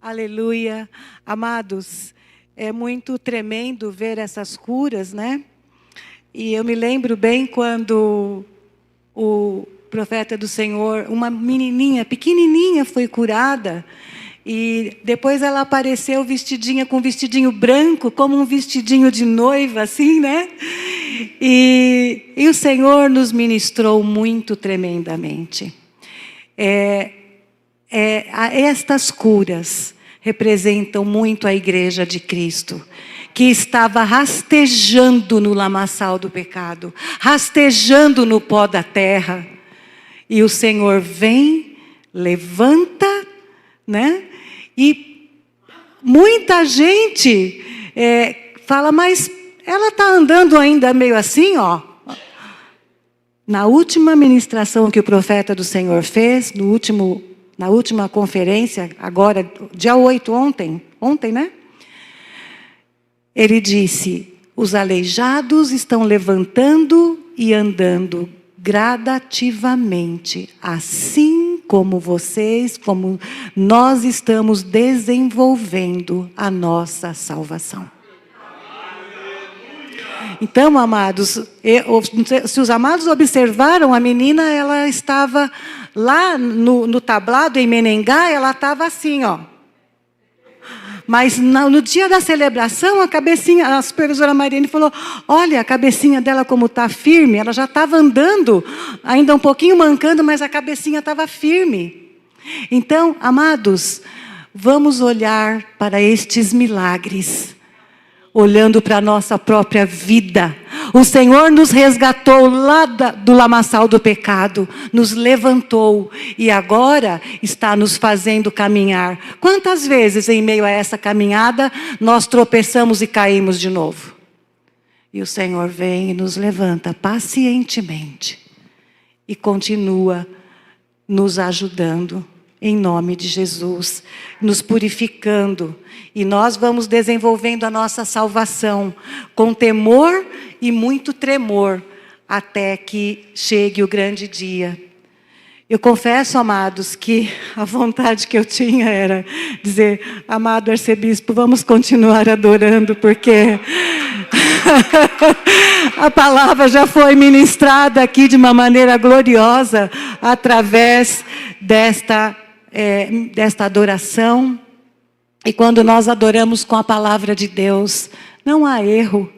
Aleluia. Amados, é muito tremendo ver essas curas, né? E eu me lembro bem quando o profeta do Senhor, uma menininha pequenininha foi curada. E depois ela apareceu vestidinha com um vestidinho branco, como um vestidinho de noiva, assim, né? E o Senhor nos ministrou muito tremendamente. Estas curas representam muito a igreja de Cristo, que estava rastejando no lamaçal do pecado, rastejando no pó da terra. E o Senhor vem, levanta, né? E muita gente fala, mas ela está andando ainda meio assim, ó. Na última ministração que o profeta do Senhor fez, na última conferência, agora, dia 8, ontem, né? Ele disse, os aleijados estão levantando e andando gradativamente, assim como nós estamos desenvolvendo a nossa salvação. Então, amados, se os amados observaram, a menina, ela estava lá no tablado, em Menengá, ela estava assim, ó. Mas no dia da celebração, a supervisora Mariane falou, olha, a cabecinha dela como está firme, ela já estava andando, ainda um pouquinho mancando, mas a cabecinha estava firme. Então, amados, vamos olhar para estes milagres, olhando para a nossa própria vida. O Senhor nos resgatou lá do lamaçal do pecado, nos levantou e agora está nos fazendo caminhar. Quantas vezes em meio a essa caminhada nós tropeçamos e caímos de novo? E o Senhor vem e nos levanta pacientemente e continua nos ajudando. Em nome de Jesus, nos purificando. E nós vamos desenvolvendo a nossa salvação com temor e muito tremor, até que chegue o grande dia. Eu confesso, amados, que a vontade que eu tinha era dizer, amado arcebispo, vamos continuar adorando, porque a palavra já foi ministrada aqui de uma maneira gloriosa, através desta adoração. E quando nós adoramos com a palavra de Deus, não há erro.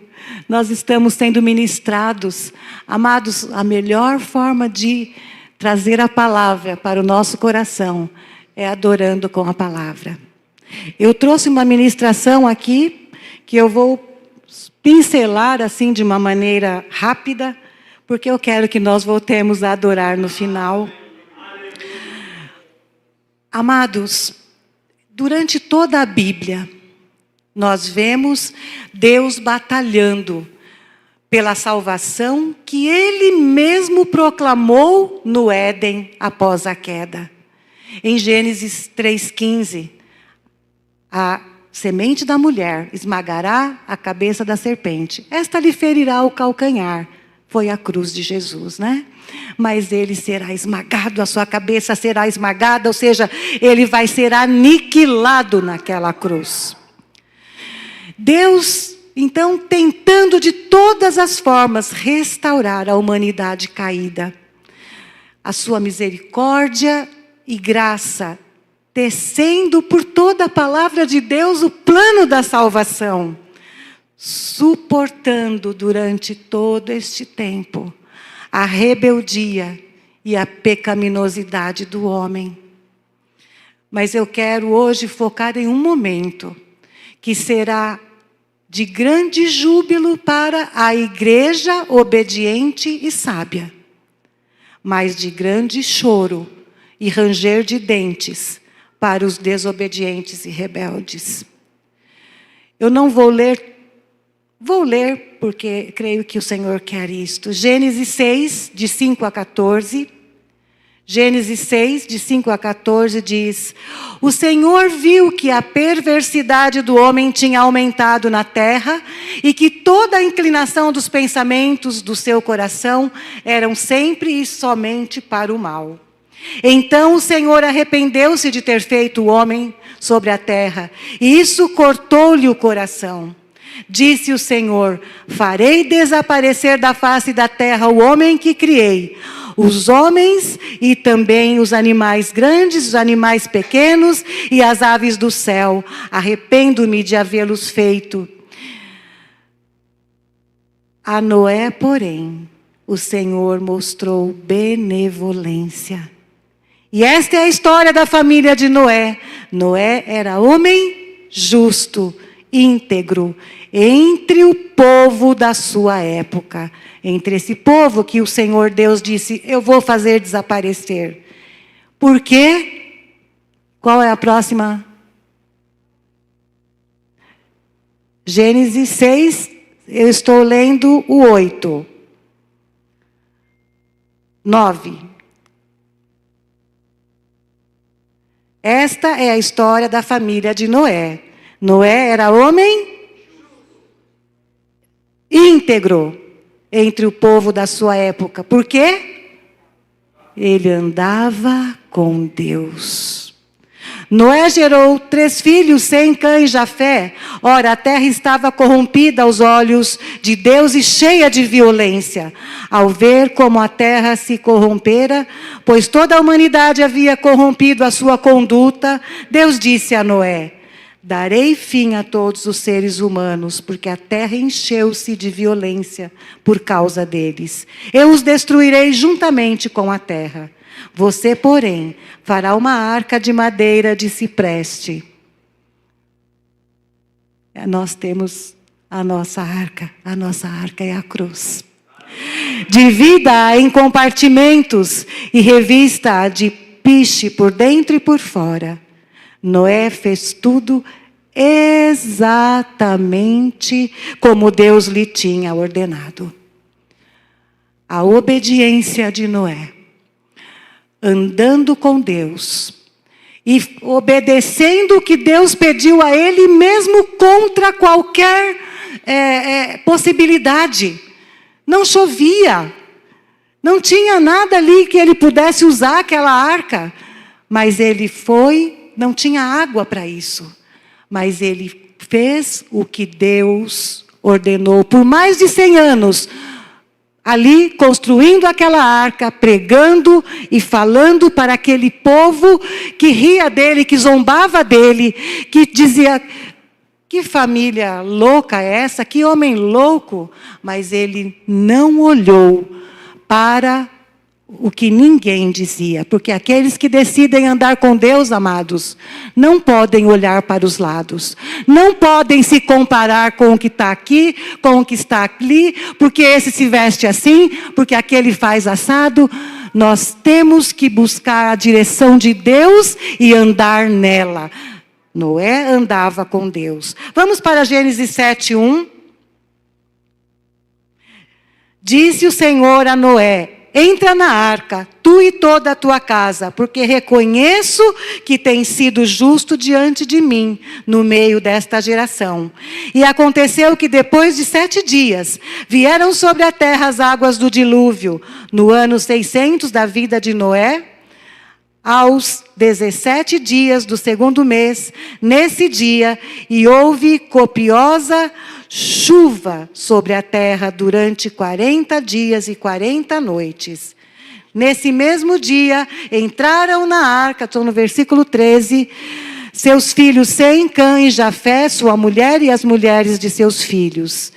Nós estamos sendo ministrados. Amados, a melhor forma de trazer a palavra para o nosso coração é adorando com a palavra. Eu trouxe uma ministração aqui, que eu vou pincelar assim de uma maneira rápida, porque eu quero que nós voltemos a adorar no final. Amados, durante toda a Bíblia, nós vemos Deus batalhando pela salvação que Ele mesmo proclamou no Éden após a queda. Em Gênesis 3,15, a semente da mulher esmagará a cabeça da serpente. Esta lhe ferirá o calcanhar. Foi a cruz de Jesus, né? Mas ele será esmagado, a sua cabeça será esmagada, ou seja, ele vai ser aniquilado naquela cruz. Deus, então, tentando de todas as formas restaurar a humanidade caída. A sua misericórdia e graça, tecendo por toda a palavra de Deus o plano da salvação. Suportando durante todo este tempo a rebeldia e a pecaminosidade do homem. Mas eu quero hoje focar em um momento que será de grande júbilo para a igreja obediente e sábia, mas de grande choro e ranger de dentes para os desobedientes e rebeldes. Eu não vou ler porque creio que o Senhor quer isto. Gênesis 6, de 5 a 14. Gênesis 6, de 5 a 14 diz: o Senhor viu que a perversidade do homem tinha aumentado na terra e que toda a inclinação dos pensamentos do seu coração eram sempre e somente para o mal. Então o Senhor arrependeu-se de ter feito o homem sobre a terra, e isso cortou-lhe o coração. Disse o Senhor: farei desaparecer da face da terra o homem que criei, os homens e também os animais grandes, os animais pequenos e as aves do céu. Arrependo-me de havê-los feito. A Noé, porém, o Senhor mostrou benevolência. E esta é a história da família de Noé. Noé era homem justo, íntegro, entre o povo da sua época. Entre esse povo que o Senhor Deus disse: eu vou fazer desaparecer. Por quê? Qual é a próxima? Gênesis 6, eu estou lendo o 8. 9. Esta é a história da família de Noé. Noé era homem íntegro entre o povo da sua época. Por quê? Ele andava com Deus. Noé gerou 3 filhos, Sem, Cã e Jafé. Ora, a terra estava corrompida aos olhos de Deus e cheia de violência. Ao ver como a terra se corrompera, pois toda a humanidade havia corrompido a sua conduta, Deus disse a Noé: darei fim a todos os seres humanos, porque a terra encheu-se de violência por causa deles. Eu os destruirei juntamente com a terra. Você, porém, fará uma arca de madeira de cipreste. Nós temos a nossa arca é a cruz. Divida-a em compartimentos e revista-a de piche por dentro e por fora. Noé fez tudo exatamente como Deus lhe tinha ordenado. A obediência de Noé, andando com Deus e obedecendo o que Deus pediu a ele, mesmo contra qualquer possibilidade. Não chovia, não tinha nada ali que ele pudesse usar aquela arca, mas ele foi, não tinha água para isso, mas ele fez o que Deus ordenou por mais de 100 anos, ali construindo aquela arca, pregando e falando para aquele povo que ria dele, que zombava dele, que dizia: que família louca é essa? Que homem louco? Mas ele não olhou para o que ninguém dizia. Porque aqueles que decidem andar com Deus, amados, não podem olhar para os lados. Não podem se comparar com o que está aqui, com o que está ali, porque esse se veste assim, porque aquele faz assado. Nós temos que buscar a direção de Deus e andar nela. Noé andava com Deus. Vamos para Gênesis 7:1. Disse o Senhor a Noé: entra na arca, tu e toda a tua casa, porque reconheço que tens sido justo diante de mim, no meio desta geração. E aconteceu que depois de 7 dias, vieram sobre a terra as águas do dilúvio, no ano 600 da vida de Noé, aos 17 dias do 2º mês, nesse dia, e houve copiosa chuva sobre a terra durante 40 dias e 40 noites. Nesse mesmo dia, entraram na arca, estou no versículo 13, seus filhos Sem, Cã e Jafé, sua mulher e as mulheres de seus filhos.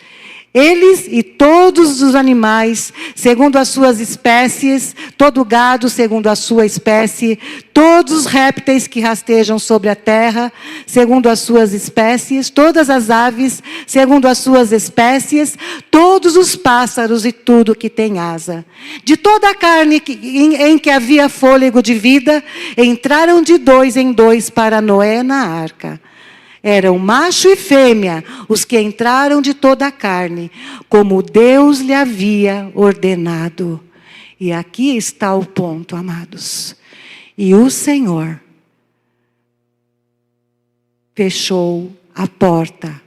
Eles e todos os animais, segundo as suas espécies, todo gado segundo a sua espécie, todos os répteis que rastejam sobre a terra, segundo as suas espécies, todas as aves, segundo as suas espécies, todos os pássaros e tudo que tem asa. De toda a carne em que havia fôlego de vida, entraram de 2 em 2 para Noé na arca. Eram macho e fêmea os que entraram de toda a carne, como Deus lhe havia ordenado. E aqui está o ponto, amados. E o Senhor fechou a porta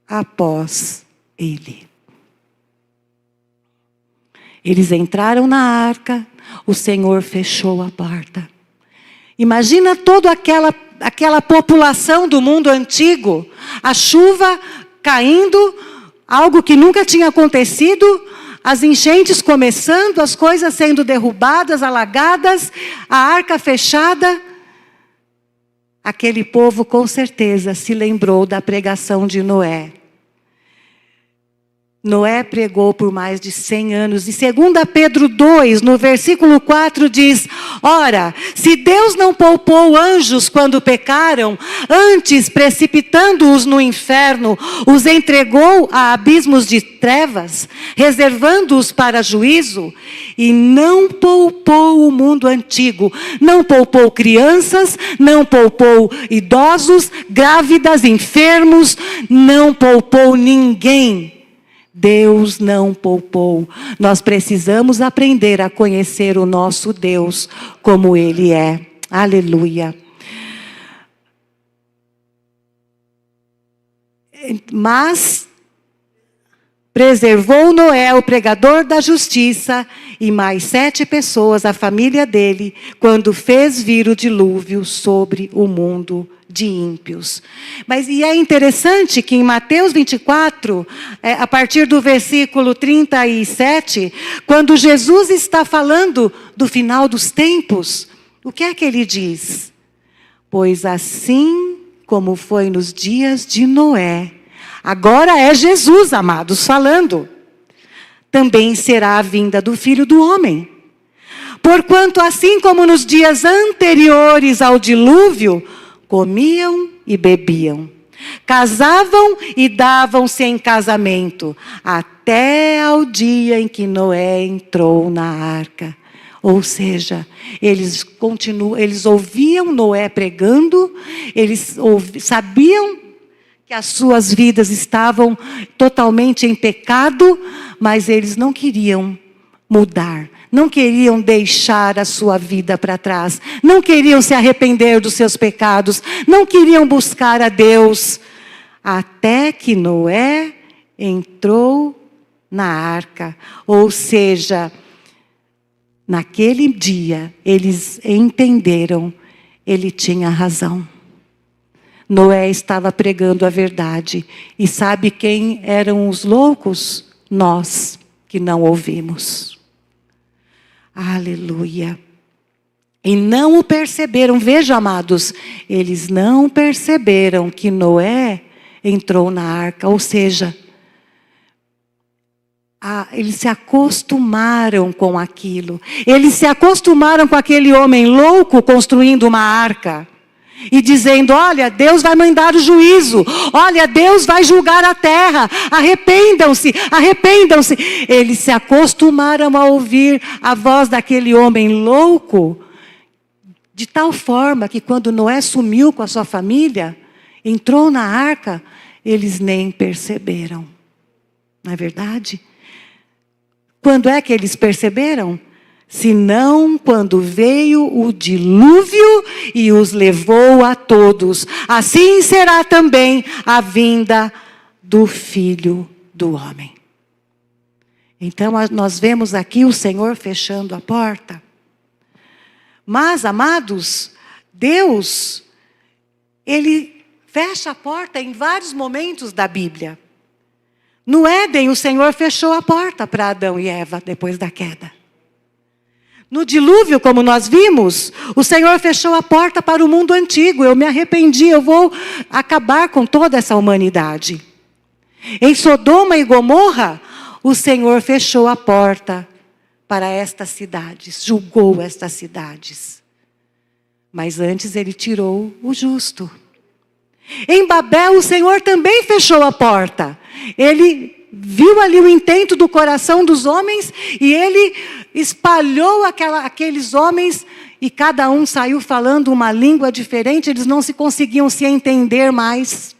após ele. Eles entraram na arca, o Senhor fechou a porta. Imagina toda aquela população do mundo antigo, a chuva caindo, algo que nunca tinha acontecido, as enchentes começando, as coisas sendo derrubadas, alagadas, a arca fechada. Aquele povo com certeza se lembrou da pregação de Noé. Noé pregou por mais de 100 anos. E 2 Pedro 2, no versículo 4, diz: ora, se Deus não poupou anjos quando pecaram, antes, precipitando-os no inferno, os entregou a abismos de trevas, reservando-os para juízo, e não poupou o mundo antigo, não poupou crianças, não poupou idosos, grávidas, enfermos, não poupou ninguém. Deus não poupou. Nós precisamos aprender a conhecer o nosso Deus como Ele é. Aleluia. Mas preservou Noé, o pregador da justiça, e mais 7 pessoas, a família dele, quando fez vir o dilúvio sobre o mundo de ímpios. E é interessante que em Mateus 24, a partir do versículo 37, quando Jesus está falando do final dos tempos, o que é que ele diz? Pois assim como foi nos dias de Noé, agora é Jesus, amados, falando, também será a vinda do Filho do Homem. Porquanto assim como nos dias anteriores ao dilúvio, comiam e bebiam, casavam e davam-se em casamento, até ao dia em que Noé entrou na arca. Ou seja, eles ouviam Noé pregando, eles sabiam que as suas vidas estavam totalmente em pecado, mas eles não queriam mudar. Não queriam deixar a sua vida para trás. Não queriam se arrepender dos seus pecados. Não queriam buscar a Deus. Até que Noé entrou na arca. Ou seja, naquele dia, eles entenderam, ele tinha razão. Noé estava pregando a verdade. E sabe quem eram os loucos? Nós, que não ouvimos. Aleluia. E não o perceberam. Veja, amados, eles não perceberam que Noé entrou na arca. Ou seja, eles se acostumaram com aquilo. Eles se acostumaram com aquele homem louco construindo uma arca. E dizendo, olha, Deus vai mandar o juízo. Olha, Deus vai julgar a terra. Arrependam-se, arrependam-se. Eles se acostumaram a ouvir a voz daquele homem louco. De tal forma que quando Noé sumiu com a sua família, entrou na arca, eles nem perceberam. Não é verdade? Quando é que eles perceberam? Senão quando veio o dilúvio e os levou a todos. Assim será também a vinda do Filho do Homem. Então nós vemos aqui o Senhor fechando a porta. Mas, amados, Deus, Ele fecha a porta em vários momentos da Bíblia. No Éden, o Senhor fechou a porta para Adão e Eva depois da queda. No dilúvio, como nós vimos, o Senhor fechou a porta para o mundo antigo. Eu me arrependi, eu vou acabar com toda essa humanidade. Em Sodoma e Gomorra, o Senhor fechou a porta para estas cidades, julgou estas cidades. Mas antes ele tirou o justo. Em Babel, o Senhor também fechou a porta. Ele viu ali o intento do coração dos homens e ele espalhou aqueles homens e cada um saiu falando uma língua diferente, eles não se conseguiam se entender mais.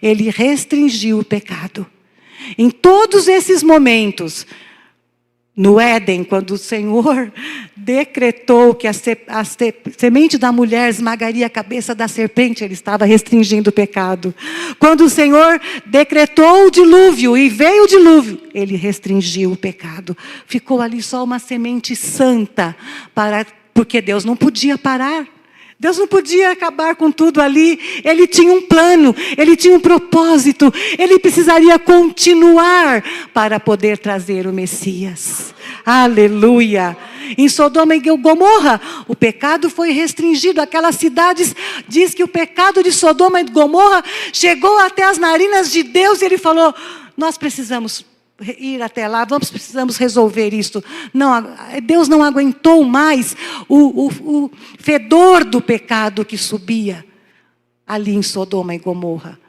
Ele restringiu o pecado. Em todos esses momentos, No Éden, quando o Senhor decretou que a semente da mulher esmagaria a cabeça da serpente, Ele estava restringindo o pecado. Quando o Senhor decretou o dilúvio e veio o dilúvio, Ele restringiu o pecado. Ficou ali só uma semente santa, porque Deus não podia parar. Deus não podia acabar com tudo ali. Ele tinha um plano, Ele tinha um propósito. Ele precisaria continuar para poder trazer o Messias. Aleluia! Em Sodoma e Gomorra, o pecado foi restringido. Aquelas cidades, diz que o pecado de Sodoma e Gomorra chegou até as narinas de Deus e Ele falou, nós precisamos ir até lá, precisamos resolver isso. Não, Deus não aguentou mais o fedor do pecado que subia ali em Sodoma e Gomorra.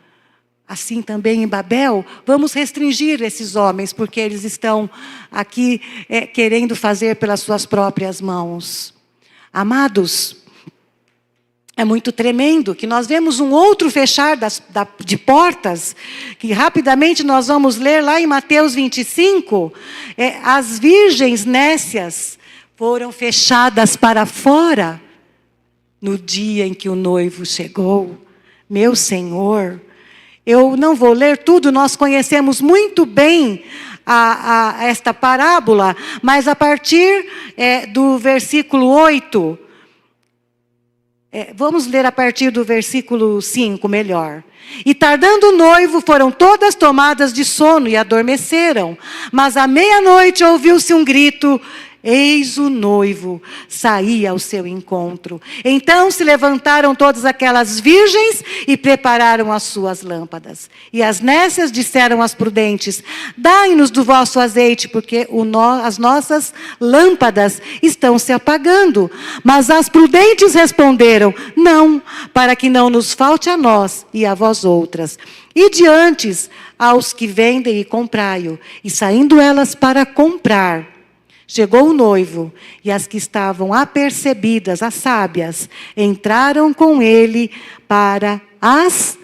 Assim também em Babel, vamos restringir esses homens, porque eles estão aqui querendo fazer pelas suas próprias mãos. Amados, é muito tremendo que nós vemos um outro fechar de portas, que rapidamente nós vamos ler lá em Mateus 25. As virgens nécias foram fechadas para fora no dia em que o noivo chegou. Meu Senhor, eu não vou ler tudo, nós conhecemos muito bem esta parábola, mas a partir do versículo 8... vamos ler a partir do versículo 5, melhor. E tardando o noivo, foram todas tomadas de sono e adormeceram. Mas à meia-noite ouviu-se um grito, eis o noivo, saía ao seu encontro. Então se levantaram todas aquelas virgens e prepararam as suas lâmpadas. E as nécias disseram às prudentes, dai-nos do vosso azeite, porque as nossas lâmpadas estão se apagando. Mas as prudentes responderam, não, para que não nos falte a nós e a vós outras. E diante aos que vendem e comprai-o. E saindo elas para comprar, chegou o noivo, e as que estavam apercebidas, as sábias, entraram com ele para as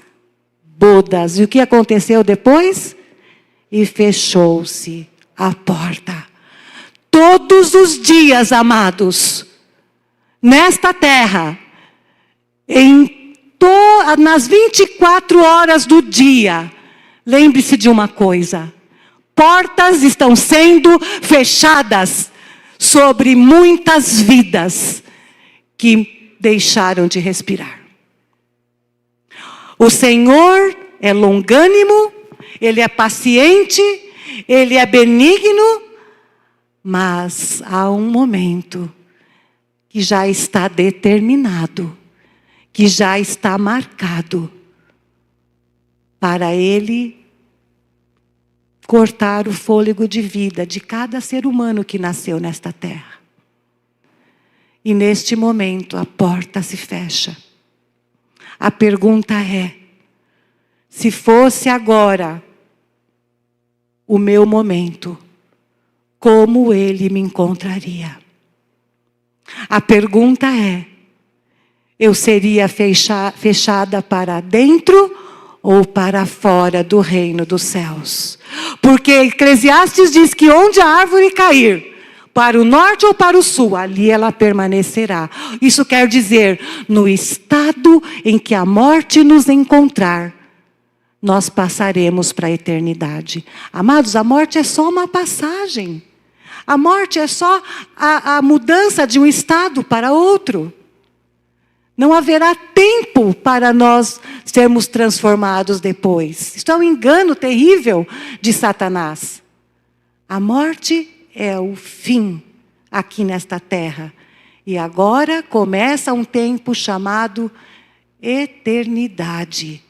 bodas. E o que aconteceu depois? E fechou-se a porta. Todos os dias, amados, nesta terra, nas 24 horas do dia, lembre-se de uma coisa, portas estão sendo fechadas sobre muitas vidas que deixaram de respirar. O Senhor é longânimo, Ele é paciente, Ele é benigno, mas há um momento que já está determinado, que já está marcado para Ele cortar o fôlego de vida de cada ser humano que nasceu nesta terra. E neste momento a porta se fecha. A pergunta é, se fosse agora o meu momento, como Ele me encontraria? A pergunta é, eu seria fechada para dentro ou para fora do reino dos céus? Porque Eclesiastes diz que onde a árvore cair, para o norte ou para o sul, ali ela permanecerá. Isso quer dizer, no estado em que a morte nos encontrar, nós passaremos para a eternidade. Amados, a morte é só uma passagem. A morte é só a mudança de um estado para outro. Não haverá tempo para nós sermos transformados depois. Isto é um engano terrível de Satanás. A morte é o fim aqui nesta terra. E agora começa um tempo chamado eternidade,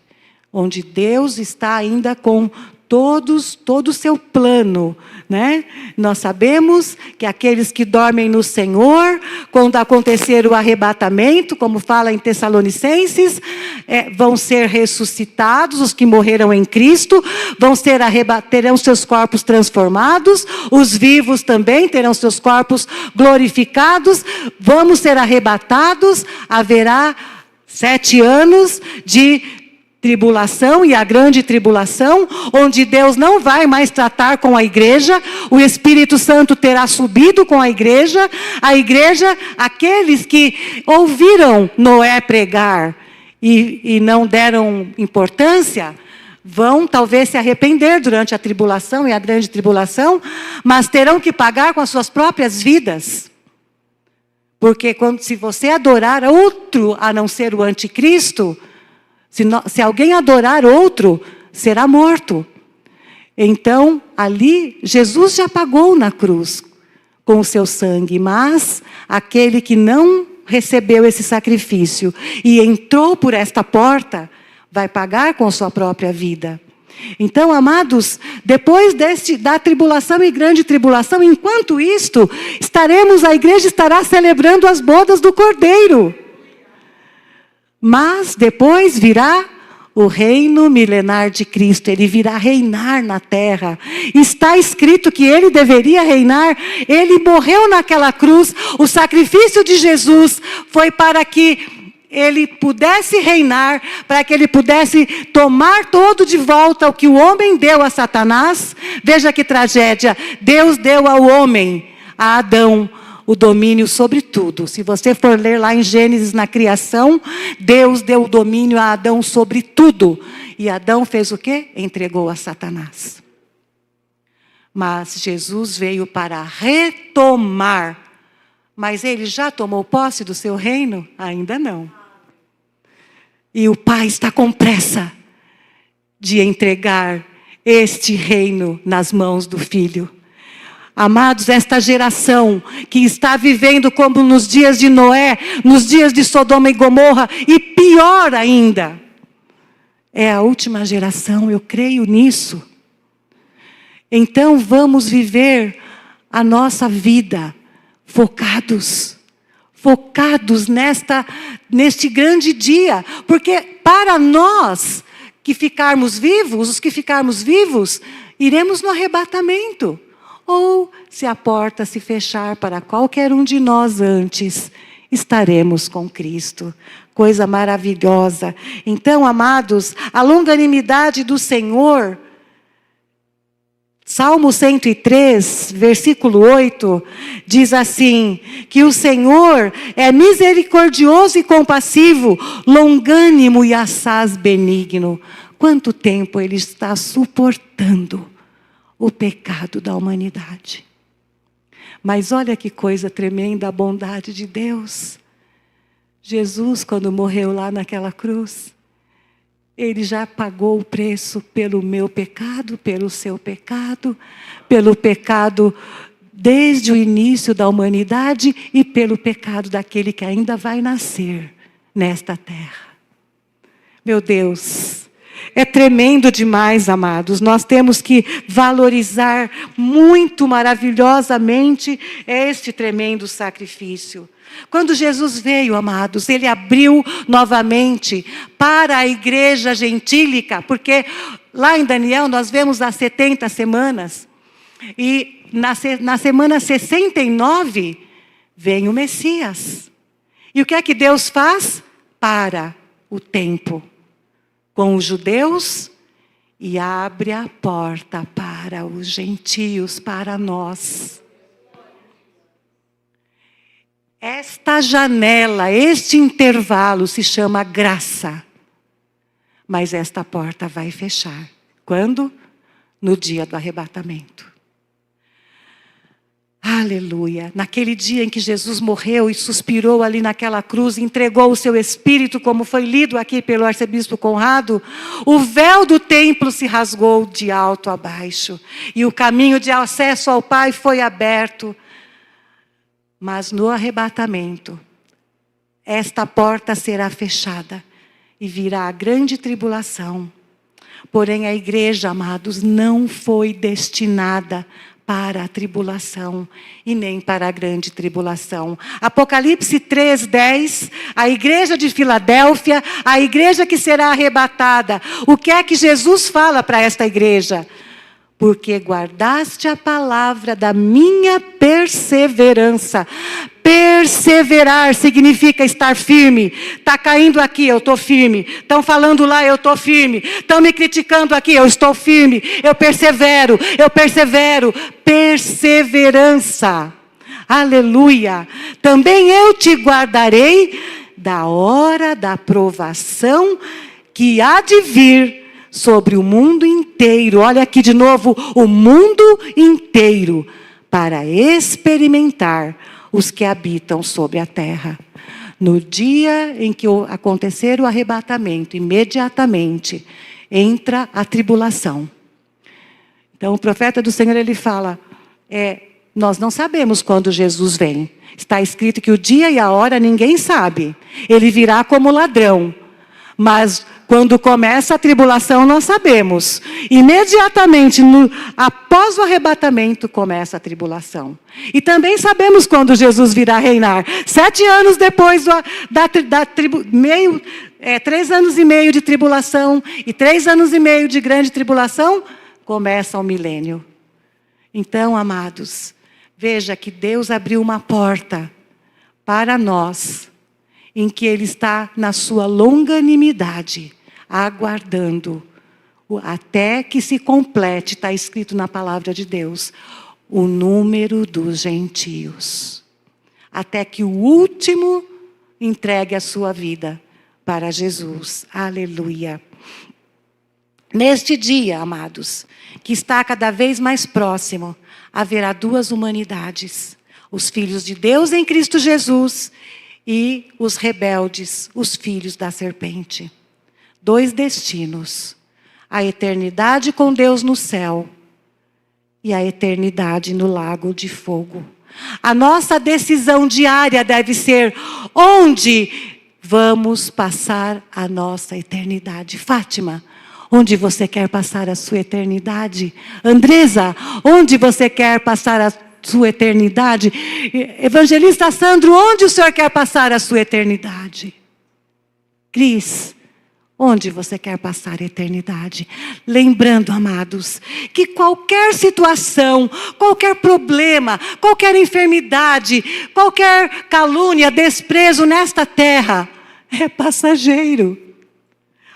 onde Deus está ainda com todo o seu plano, né? Nós sabemos que aqueles que dormem no Senhor, quando acontecer o arrebatamento, como fala em Tessalonicenses, vão ser ressuscitados, os que morreram em Cristo, terão seus corpos transformados, os vivos também terão seus corpos glorificados, vamos ser arrebatados, haverá 7 anos de tribulação e a grande tribulação, onde Deus não vai mais tratar com a igreja, o Espírito Santo terá subido com a igreja, aqueles que ouviram Noé pregar e não deram importância, vão talvez se arrepender durante a tribulação e a grande tribulação, mas terão que pagar com as suas próprias vidas. Porque se você adorar outro a não ser o anticristo, se alguém adorar outro, será morto. Então, ali, Jesus já pagou na cruz com o seu sangue, mas aquele que não recebeu esse sacrifício e entrou por esta porta, vai pagar com sua própria vida. Então, amados, depois da tribulação e grande tribulação, enquanto isto, a igreja estará celebrando as bodas do Cordeiro. Mas depois virá o reino milenar de Cristo. Ele virá reinar na terra. Está escrito que ele deveria reinar. Ele morreu naquela cruz. O sacrifício de Jesus foi para que ele pudesse reinar, para que ele pudesse tomar todo de volta o que o homem deu a Satanás. Veja que tragédia. Deus deu ao homem, a Adão, o domínio sobre tudo. Se você for ler lá em Gênesis, na criação, Deus deu o domínio a Adão sobre tudo. E Adão fez o quê? Entregou a Satanás. Mas Jesus veio para retomar. Mas ele já tomou posse do seu reino? Ainda não. E o Pai está com pressa de entregar este reino nas mãos do Filho. Amados, esta geração que está vivendo como nos dias de Noé, nos dias de Sodoma e Gomorra, e pior ainda, é a última geração, eu creio nisso. Então vamos viver a nossa vida focados neste grande dia, porque para nós que ficarmos vivos, os que ficarmos vivos, iremos no arrebatamento. Ou, se a porta se fechar para qualquer um de nós antes, estaremos com Cristo. Coisa maravilhosa. Então, amados, a longanimidade do Senhor, Salmo 103, versículo 8, diz assim, que o Senhor é misericordioso e compassivo, longânimo e assaz benigno. Quanto tempo Ele está suportando o pecado da humanidade. Mas olha que coisa tremenda a bondade de Deus. Jesus, quando morreu lá naquela cruz, Ele já pagou o preço pelo meu pecado, pelo seu pecado, pelo pecado desde o início da humanidade e pelo pecado daquele que ainda vai nascer nesta terra. Meu Deus, é tremendo demais, amados. Nós temos que valorizar muito maravilhosamente este tremendo sacrifício. Quando Jesus veio, amados, Ele abriu novamente para a igreja gentílica, porque lá em Daniel nós vemos as 70 semanas, e na semana 69 vem o Messias. E o que é que Deus faz? Para o tempo com os judeus e abre a porta para os gentios, para nós. Esta janela, este intervalo se chama graça. Mas esta porta vai fechar. Quando? No dia do arrebatamento. Aleluia. Naquele dia em que Jesus morreu e suspirou ali naquela cruz, entregou o seu espírito, como foi lido aqui pelo arcebispo Conrado, o véu do templo se rasgou de alto a baixo. E o caminho de acesso ao Pai foi aberto. Mas no arrebatamento, esta porta será fechada e virá a grande tribulação. Porém, a igreja, amados, não foi destinada para a tribulação e nem para a grande tribulação. Apocalipse 3:10, a igreja de Filadélfia, a igreja que será arrebatada. O que é que Jesus fala para esta igreja? porque guardaste a palavra da minha perseverança. Perseverar significa estar firme. Está caindo aqui, eu estou firme. Estão falando lá, eu estou firme. Estão me criticando aqui, eu estou firme. Eu persevero, eu persevero. Perseverança. Aleluia. Também eu te guardarei da hora da provação que há de vir sobre o mundo inteiro. Olha aqui de novo, o mundo inteiro, para experimentar os que habitam sobre a terra. No dia em que acontecer o arrebatamento, imediatamente entra a tribulação. Então o profeta do Senhor, ele fala, nós não sabemos quando Jesus vem. Está escrito que o dia e a hora ninguém sabe. Ele virá como ladrão. Mas quando começa a tribulação, nós sabemos. Imediatamente, após o arrebatamento, começa a tribulação. E também sabemos quando Jesus virá reinar. 7 anos depois 3 anos e meio de tribulação e 3 anos e meio de grande tribulação, começa o milênio. Então, amados, veja que Deus abriu uma porta para nós, em que Ele está na sua longanimidade, aguardando, até que se complete, está escrito na palavra de Deus, o número dos gentios. Até que o último entregue a sua vida para Jesus. Aleluia. Neste dia, amados, que está cada vez mais próximo, haverá 2 humanidades. Os filhos de Deus em Cristo Jesus e os rebeldes, os filhos da serpente. 2 destinos. A eternidade com Deus no céu e a eternidade no lago de fogo. A nossa decisão diária deve ser onde vamos passar a nossa eternidade. Fátima, onde você quer passar a sua eternidade? Andresa, onde você quer passar a sua eternidade? Evangelista Sandro, onde o senhor quer passar a sua eternidade? Cris, onde você quer passar a eternidade? Lembrando, amados, que qualquer situação, qualquer problema, qualquer enfermidade, qualquer calúnia, desprezo nesta terra, é passageiro.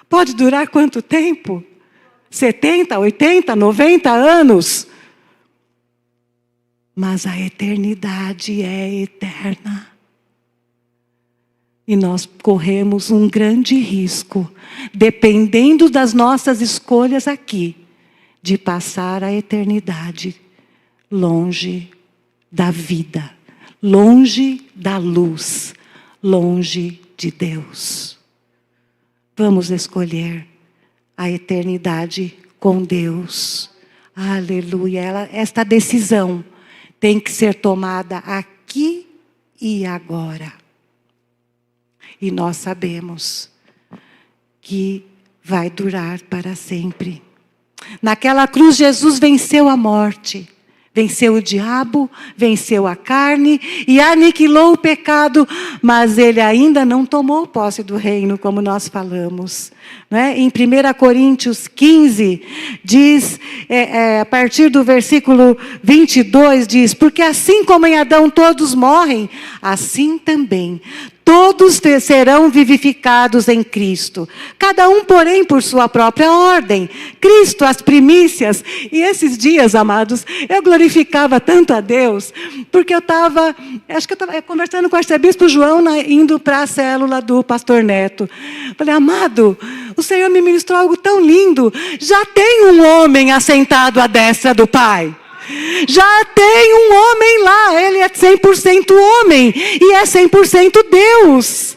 Pode durar quanto tempo? 70, 80, 90 anos? Mas a eternidade é eterna. E nós corremos um grande risco, dependendo das nossas escolhas aqui, de passar a eternidade longe da vida, longe da luz, longe de Deus. Vamos escolher a eternidade com Deus. Aleluia. Esta decisão tem que ser tomada aqui e agora. E nós sabemos que vai durar para sempre. Naquela cruz, Jesus venceu a morte. Venceu o diabo, venceu a carne e aniquilou o pecado, mas ele ainda não tomou posse do reino, como nós falamos. Não é? Em 1 Coríntios 15, diz, a partir do versículo 22, diz, porque assim como em Adão todos morrem, assim também todos serão vivificados em Cristo. Cada um, porém, por sua própria ordem. Cristo, as primícias. E esses dias, amados, eu glorificava tanto a Deus, porque eu estava conversando com o arcebispo João, indo para a célula do pastor Neto. Falei, amado, o Senhor me ministrou algo tão lindo. Já tem um homem assentado à destra do Pai. Já tem um homem lá, ele é 100% homem e é 100% Deus,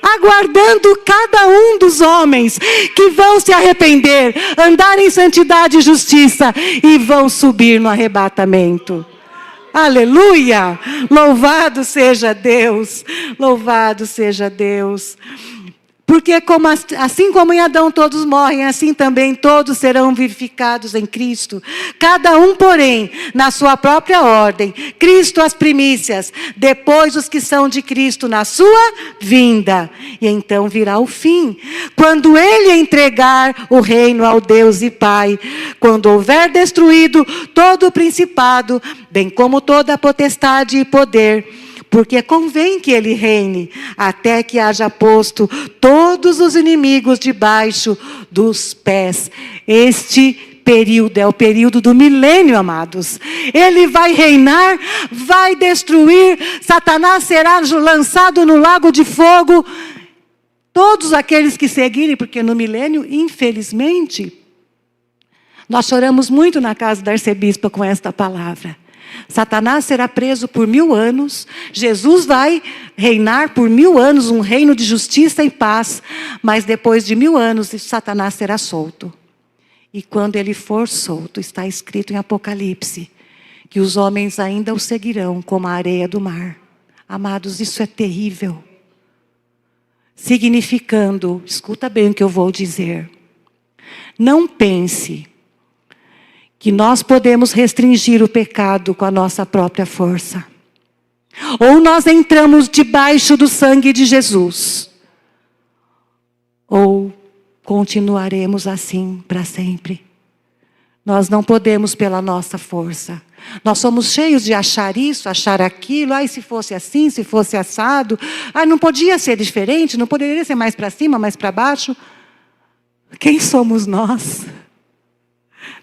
aguardando cada um dos homens que vão se arrepender, andar em santidade e justiça e vão subir no arrebatamento. Aleluia! Louvado seja Deus, louvado seja Deus. Porque assim como em Adão todos morrem, assim também todos serão vivificados em Cristo. Cada um, porém, na sua própria ordem. Cristo as primícias, depois os que são de Cristo na sua vinda. E então virá o fim, quando Ele entregar o reino ao Deus e Pai, quando houver destruído todo o principado, bem como toda a potestade e poder, porque convém que Ele reine, até que haja posto todos os inimigos debaixo dos pés. Este período é o período do milênio, amados. Ele vai reinar, vai destruir, Satanás será lançado no lago de fogo. Todos aqueles que seguirem, porque no milênio, infelizmente, nós choramos muito na casa da arcebispa com esta palavra. Satanás será preso por 1000 anos, Jesus vai reinar por 1000 anos, um reino de justiça e paz, mas depois de 1000 anos, Satanás será solto. E quando ele for solto, está escrito em Apocalipse, que os homens ainda o seguirão como a areia do mar. Amados, isso é terrível. Significando, escuta bem o que eu vou dizer, não pense que nós podemos restringir o pecado com a nossa própria força. Ou nós entramos debaixo do sangue de Jesus, ou continuaremos assim para sempre. Nós não podemos pela nossa força. Nós somos cheios de achar isso, achar aquilo. Ai, se fosse assim, se fosse assado. Ai, não podia ser diferente, não poderia ser mais para cima, mais para baixo. Quem somos nós?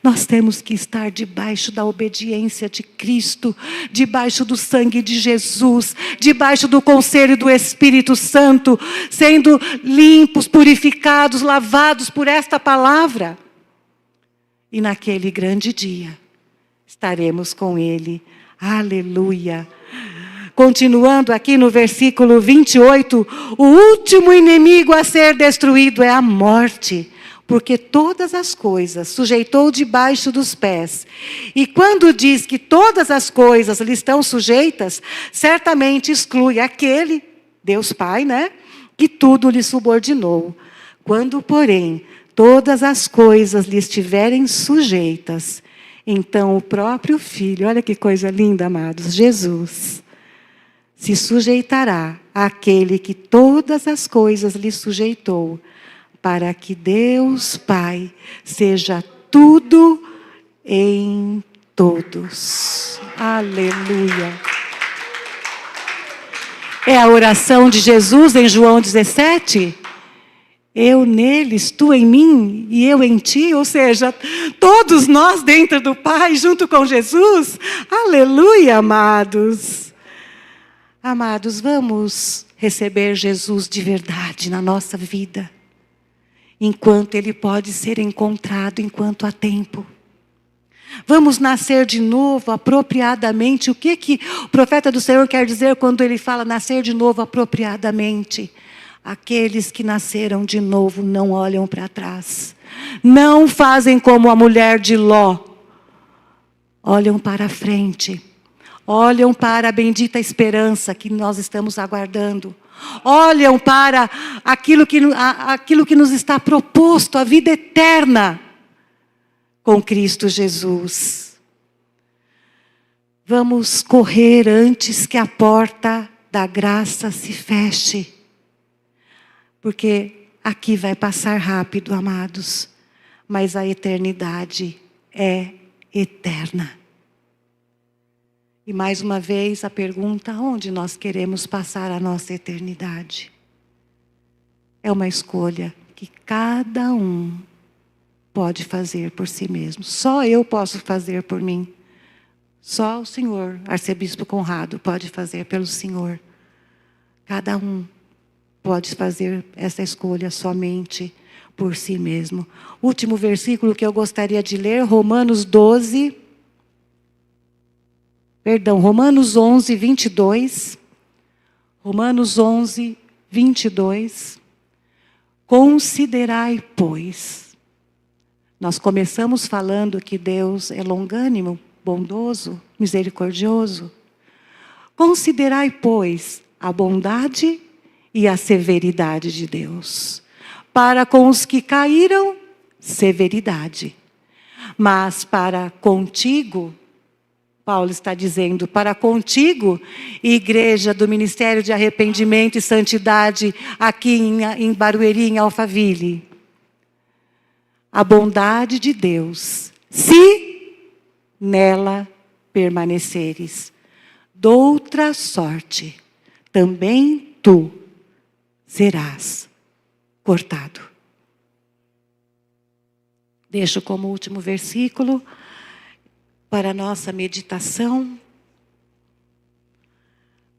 Nós temos que estar debaixo da obediência de Cristo, debaixo do sangue de Jesus, debaixo do conselho do Espírito Santo, sendo limpos, purificados, lavados por esta palavra. E naquele grande dia, estaremos com Ele. Aleluia. Continuando aqui no versículo 28, o último inimigo a ser destruído é a morte. Porque todas as coisas sujeitou debaixo dos pés. E quando diz que todas as coisas lhe estão sujeitas, certamente exclui aquele, Deus Pai, né? Que tudo lhe subordinou. Quando, porém, todas as coisas lhe estiverem sujeitas, então o próprio Filho, olha que coisa linda, amados, Jesus, se sujeitará àquele que todas as coisas lhe sujeitou, para que Deus Pai seja tudo em todos. Aleluia. É a oração de Jesus em João 17? Eu neles, tu em mim e eu em ti, ou seja, todos nós dentro do Pai, junto com Jesus. Aleluia, amados. Amados, vamos receber Jesus de verdade na nossa vida. Enquanto Ele pode ser encontrado, enquanto há tempo. Vamos nascer de novo, apropriadamente. O que o profeta do Senhor quer dizer quando ele fala nascer de novo apropriadamente? Aqueles que nasceram de novo não olham para trás. Não fazem como a mulher de Ló. Olham para frente. Olham para a bendita esperança que nós estamos aguardando. Olham para aquilo que nos está proposto, a vida eterna com Cristo Jesus. Vamos correr antes que a porta da graça se feche. Porque aqui vai passar rápido, amados, mas a eternidade é eterna. E mais uma vez a pergunta, onde nós queremos passar a nossa eternidade? É uma escolha que cada um pode fazer por si mesmo. Só eu posso fazer por mim. Só o Senhor, arcebispo Conrado, pode fazer pelo Senhor. Cada um pode fazer essa escolha somente por si mesmo. Último versículo que eu gostaria de ler, Romanos 11, 22. Romanos 11, 22. Considerai, pois. Nós começamos falando que Deus é longânimo, bondoso, misericordioso. Considerai, pois, a bondade e a severidade de Deus. Para com os que caíram, severidade. Mas para contigo, Paulo está dizendo, para contigo, igreja do Ministério de Arrependimento e Santidade, aqui em Barueri, em Alphaville, a bondade de Deus, se nela permaneceres, doutra sorte, também tu serás cortado. Deixo como último versículo para a nossa meditação.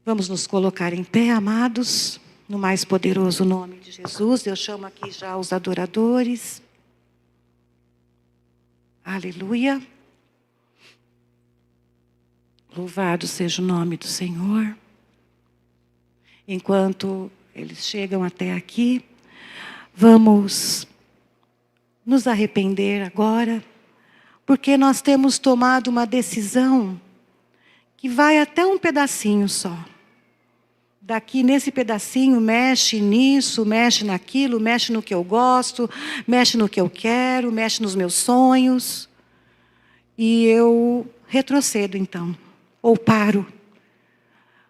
Vamos nos colocar em pé, amados, no mais poderoso nome de Jesus. Eu chamo aqui já os adoradores. Aleluia. Louvado seja o nome do Senhor. Enquanto eles chegam até aqui, vamos nos arrepender agora, porque nós temos tomado uma decisão que vai até um pedacinho só. Daqui nesse pedacinho, mexe nisso, mexe naquilo, mexe no que eu gosto, mexe no que eu quero, mexe nos meus sonhos. E eu retrocedo então, ou paro.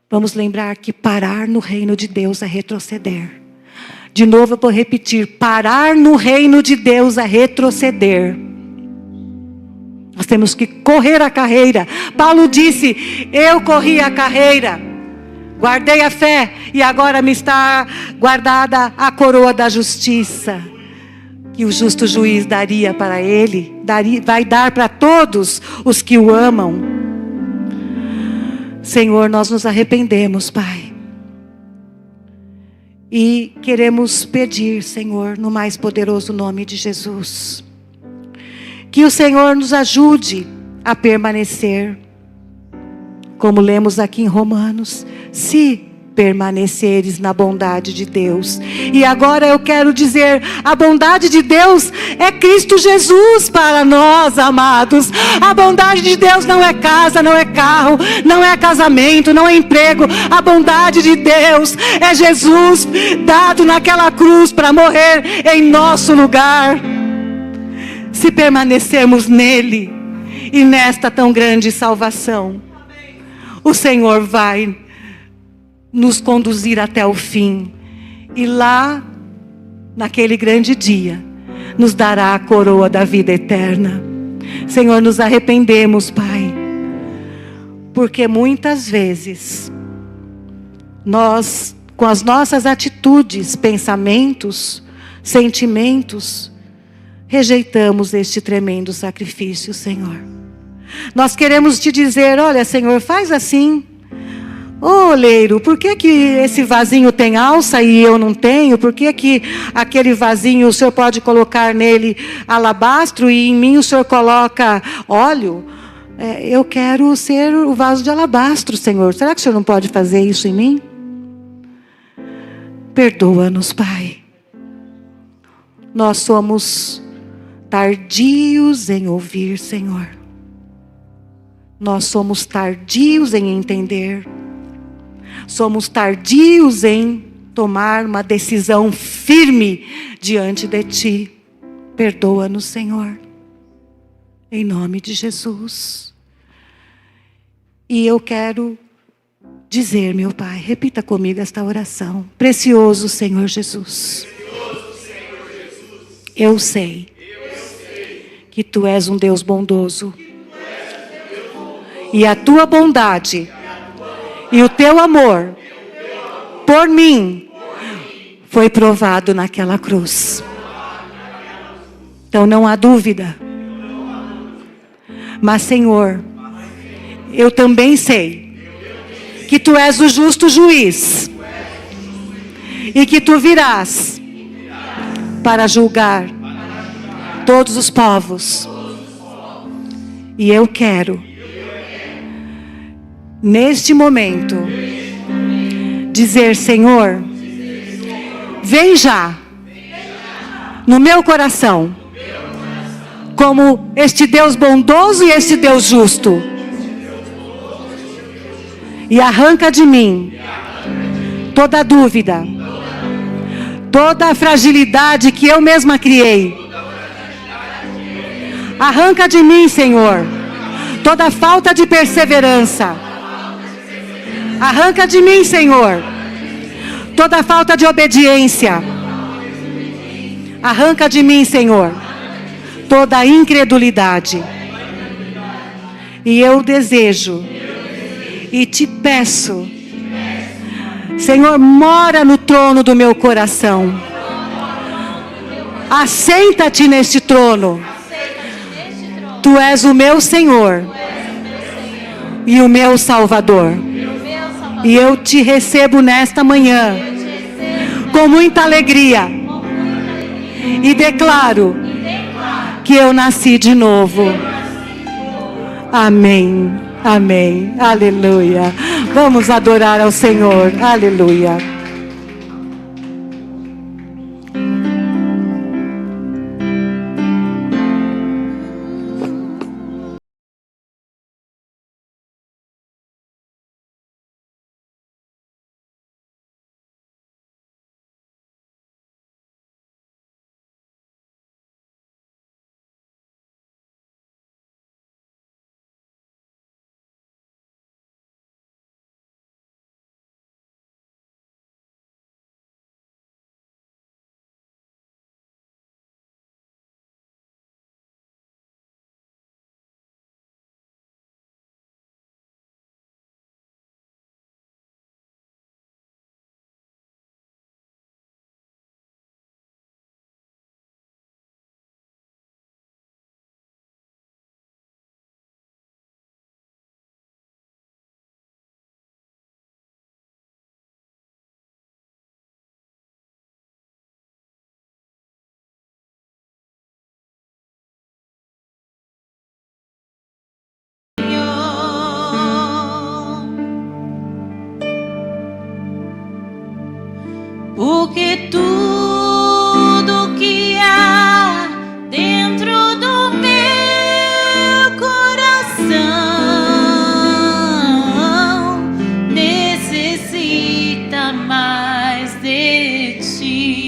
Vamos lembrar que parar no reino de Deus é retroceder. De novo eu vou repetir, parar no reino de Deus é retroceder. Nós temos que correr a carreira. Paulo disse, eu corri a carreira, guardei a fé e agora me está guardada a coroa da justiça, que o justo juiz daria para ele, vai dar para todos os que o amam. Senhor, nós nos arrependemos, Pai. E queremos pedir, Senhor, no mais poderoso nome de Jesus, que o Senhor nos ajude a permanecer, como lemos aqui em Romanos, se permaneceres na bondade de Deus. E agora eu quero dizer, a bondade de Deus é Cristo Jesus para nós, amados. A bondade de Deus não é casa, não é carro, não é casamento, não é emprego. A bondade de Deus é Jesus dado naquela cruz para morrer em nosso lugar. Se permanecermos nele e nesta tão grande salvação, o Senhor vai nos conduzir até o fim. E lá, naquele grande dia, nos dará a coroa da vida eterna. Senhor, nos arrependemos, Pai, porque muitas vezes nós, com as nossas atitudes, pensamentos, sentimentos, rejeitamos este tremendo sacrifício, Senhor. Nós queremos te dizer, olha, Senhor, faz assim. Ô, oleiro, por que esse vasinho tem alça e eu não tenho? Por que aquele vasinho o Senhor pode colocar nele alabastro e em mim o Senhor coloca óleo? Eu quero ser o vaso de alabastro, Senhor. Será que o Senhor não pode fazer isso em mim? Perdoa-nos, Pai. Nós somos tardios em ouvir, Senhor. Nós somos tardios em entender. Somos tardios em tomar uma decisão firme diante de Ti. Perdoa-nos, Senhor. Em nome de Jesus. E eu quero dizer, meu Pai, repita comigo esta oração. Precioso Senhor Jesus. Eu sei que Tu és um Deus bondoso. E a Tua bondade e o Teu amor por mim foi provado naquela cruz. Então não há dúvida. Mas, Senhor, eu também sei que Tu és o justo juiz e que Tu virás para julgar todos os povos. E eu quero, neste momento, dizer, Senhor, vem já no meu coração, como este Deus bondoso e este Deus justo, e arranca de mim toda dúvida, toda a fragilidade que eu mesma criei. Arranca de mim, Senhor, toda falta de perseverança. Arranca de mim, Senhor, toda falta de obediência. Arranca de mim, Senhor, toda incredulidade. E eu desejo e te peço, Senhor, mora no trono do meu coração. Assenta-te neste trono. Tu és o meu Senhor e o meu Salvador. E eu te recebo nesta manhã com muita alegria. E declaro que eu nasci de novo. Amém. Amém. Aleluia. Vamos adorar ao Senhor. Aleluia. Porque tudo que há dentro do meu coração necessita mais de ti.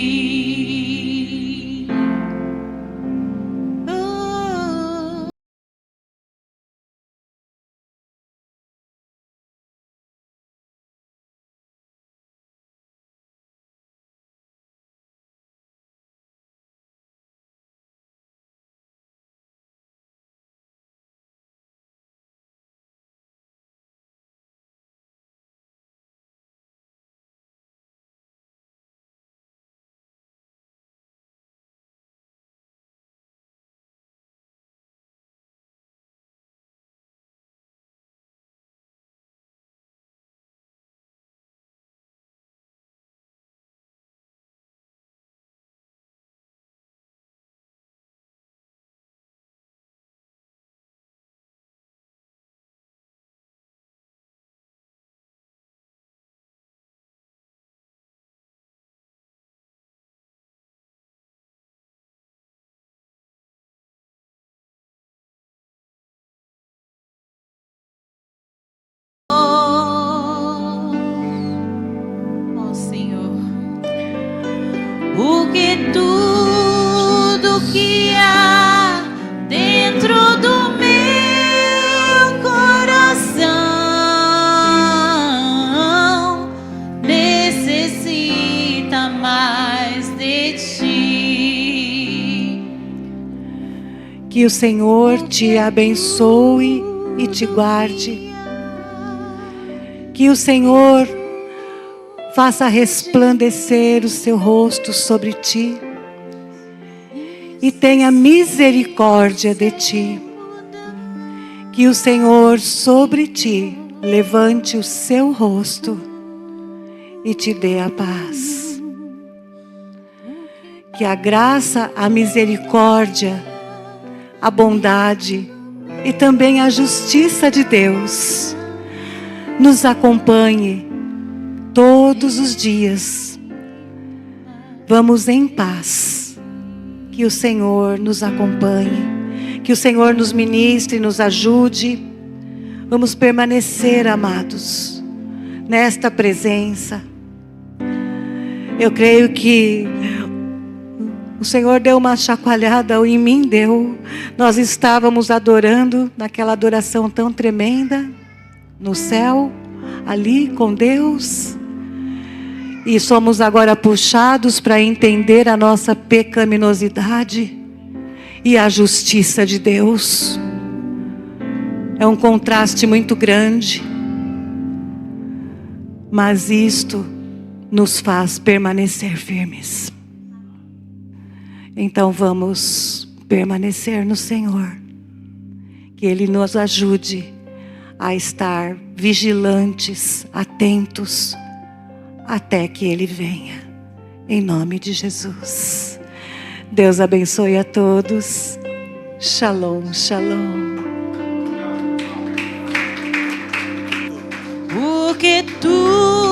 Porque tudo que há dentro do meu coração necessita mais de ti. Que o Senhor te abençoe e te guarde. Que o Senhor faça resplandecer o seu rosto sobre ti e tenha misericórdia de ti. Que o Senhor sobre ti levante o seu rosto e te dê a paz. Que a graça, a misericórdia, a bondade e também a justiça de Deus nos acompanhe todos os dias. Vamos em paz. Que o Senhor nos acompanhe. Que o Senhor nos ministre e nos ajude. Vamos permanecer, amados, nesta presença. Eu creio que o Senhor deu uma chacoalhada, ou em mim deu. Nós estávamos adorando, naquela adoração tão tremenda, no céu, ali com Deus. E somos agora puxados para entender a nossa pecaminosidade e a justiça de Deus. É um contraste muito grande. Mas isto nos faz permanecer firmes. Então vamos permanecer no Senhor. Que Ele nos ajude a estar vigilantes, atentos, até que Ele venha. Em nome de Jesus. Deus abençoe a todos. Shalom, shalom. Porque tu